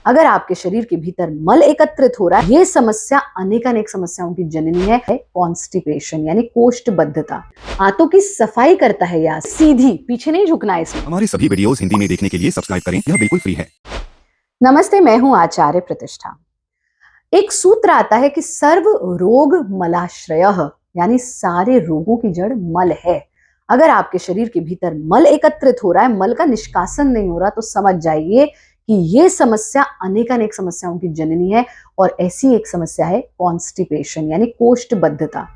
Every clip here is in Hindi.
अगर आपके शरीर के भीतर मल एकत्रित हो रहा है, ये समस्या अनेकानेक समस्याओं की जननी है कॉन्स्टिपेशन यानी कोष्ठबद्धता। आंतों की सफाई करता है या सीधी पीछे नहीं झुकना है इसमें। हमारे सभी वीडियोस हिंदी में देखने के लिए सब्सक्राइब करें, यह बिल्कुल फ्री है। नमस्ते, मैं हूं आचार्य प्रतिष्ठा। एक सूत्र आता है कि सर्व रोग मलाश्रयः, यानी सारे रोगों की जड़ मल है। अगर आपके शरीर के भीतर मल एकत्रित हो रहा है, मल का निष्कासन नहीं हो रहा, तो समझ जाइए कि ये समस्या अनेकानेक समस्याओं की जननी है। और ऐसी एक समस्या है कॉन्स्टिपेशन यानी कोष्ठबद्धता।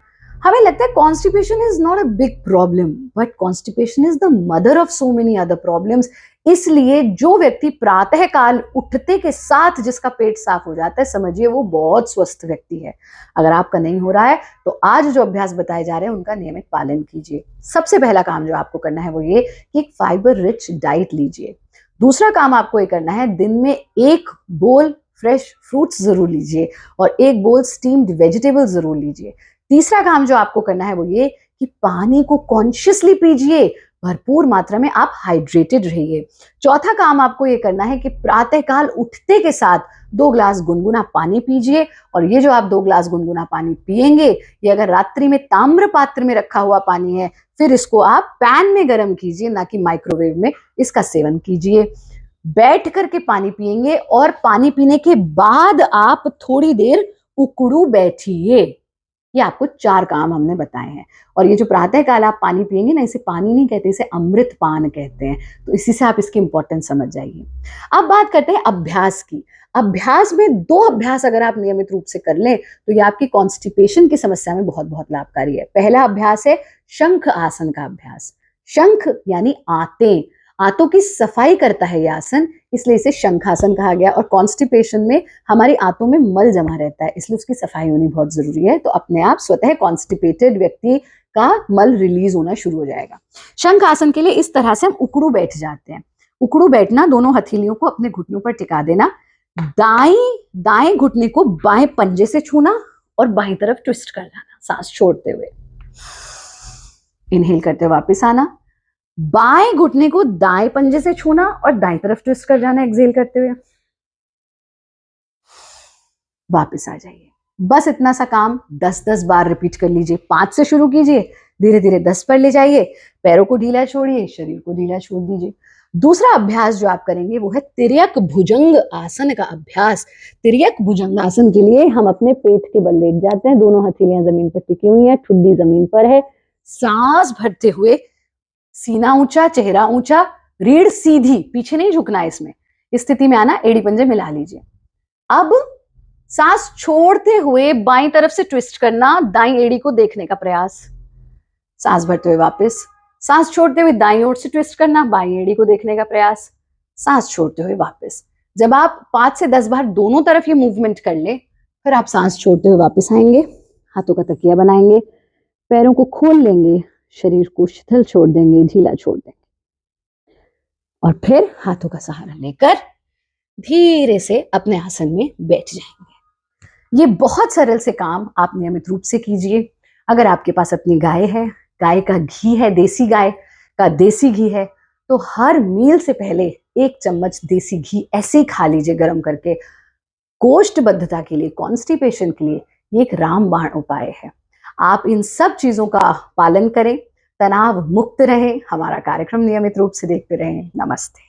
हमें लगता है constipation is not a big problem, but constipation is the mother of so many other problems. इसलिए जो व्यक्ति प्रातः काल उठते के साथ जिसका पेट साफ हो जाता है, समझिए वो बहुत स्वस्थ व्यक्ति है। अगर आपका नहीं हो रहा है तो आज जो अभ्यास बताए जा रहे हैं उनका नियमित पालन कीजिए। सबसे पहला काम जो आपको करना है वो ये कि एक फाइबर रिच डाइट लीजिए। दूसरा काम आपको ये करना है, दिन में एक बोल फ्रेश फ्रूट्स जरूर लीजिए और एक बोल स्टीम्ड वेजिटेबल जरूर लीजिए। तीसरा काम जो आपको करना है वो ये कि पानी को कॉन्शियसली पीजिए, भरपूर मात्रा में आप हाइड्रेटेड रहिए। चौथा काम आपको ये करना है कि प्रातःकाल उठते के साथ 2 ग्लास गुनगुना पानी पीजिए। और ये जो आप 2 ग्लास गुनगुना पानी पिएंगे, ये अगर रात्रि में ताम्र पात्र में रखा हुआ पानी है, फिर इसको आप पैन में गर्म कीजिए, ना कि माइक्रोवेव में इसका सेवन कीजिए। बैठ करके पानी पिएंगे और पानी पीने के बाद आप थोड़ी देर उकड़ू बैठिए। ये आपको 4 काम हमने बताए हैं। और ये जो प्रातः काल आप पानी पिएंगे ना, इसे पानी नहीं कहते, इसे अमृत पान कहते हैं। तो इसी से आप इसकी इंपॉर्टेंस समझ जाइए। अब बात करते हैं अभ्यास की। अभ्यास में 2 अभ्यास अगर आप नियमित रूप से कर लें तो ये आपकी कॉन्स्टिपेशन की समस्या में बहुत बहुत लाभकारी है। पहला अभ्यास है शंख आसन का अभ्यास। शंख यानी आंतें, आंतों की सफाई करता है यह आसन, इसलिए इसे शंखासन कहा गया। और कॉन्स्टिपेशन में हमारी आंतों में मल जमा रहता है, इसलिए उसकी सफाई होनी बहुत जरूरी है। तो अपने आप स्वतः कॉन्स्टिपेटेड व्यक्ति का मल रिलीज होना शुरू हो जाएगा। शंख आसन के लिए इस तरह से हम उकड़ू बैठ जाते हैं। उकड़ू बैठना, दोनों हथेलियों को अपने घुटनों पर टिका देना, दाएं घुटने को बाएं पंजे से छूना और बाएं तरफ ट्विस्ट कर जाना सांस छोड़ते हुए। इनहेल करते हुए वापस आना, बाएं घुटने को दाएं पंजे से छूना और दाएं तरफ ट्विस्ट कर जाना एक्सहेल करते हुए। वापस आ जाइए। बस इतना सा काम 10-10 बार रिपीट कर लीजिए। 5 से शुरू कीजिए, धीरे धीरे 10 पर ले जाइए। पैरों को ढीला छोड़िए, शरीर को ढीला छोड़ दीजिए। दूसरा अभ्यास जो आप करेंगे वो है तिर्यक भुजंग आसन का अभ्यास। तिर्यक भुजंग आसन के लिए हम अपने पेट के बल लेट जाते हैं, दोनों हथेलियां जमीन पर टिकी हुई है, ठुड्डी जमीन पर है। सांस भरते हुए सीना ऊंचा, चेहरा ऊंचा, रीढ़ सीधी, पीछे नहीं झुकना है इसमें। इस स्थिति में आना, एड़ी पंजे मिला लीजिए। अब सांस छोड़ते हुए बाईं तरफ से ट्विस्ट करना, दाईं एड़ी को देखने का प्रयास। सांस भरते हुए वापस, सांस छोड़ते हुए दाईं ओर से ट्विस्ट करना, बाईं एड़ी को देखने का प्रयास। सांस छोड़ते हुए वापस। जब आप 5 से 10 बार दोनों तरफ ये मूवमेंट कर ले, फिर आप सांस छोड़ते हुए वापस आएंगे, हाथों का तकिया बनाएंगे, पैरों को खोल लेंगे, शरीर को शिथिल छोड़ देंगे, ढीला छोड़ देंगे और फिर हाथों का सहारा लेकर धीरे से अपने आसन में बैठ जाएंगे। ये बहुत सरल से काम आप नियमित रूप से कीजिए। अगर आपके पास अपनी गाय है, गाय का घी है, देसी गाय का देसी घी है, तो हर मील से पहले 1 चम्मच देसी घी ऐसे ही खा लीजिए गरम करके। कोष्ठबद्धता के लिए, कॉन्स्टिपेशन के लिए ये एक रामबाण उपाय है। आप इन सब चीजों का पालन करें, तनाव मुक्त रहें, हमारा कार्यक्रम नियमित रूप से देखते रहें। नमस्ते।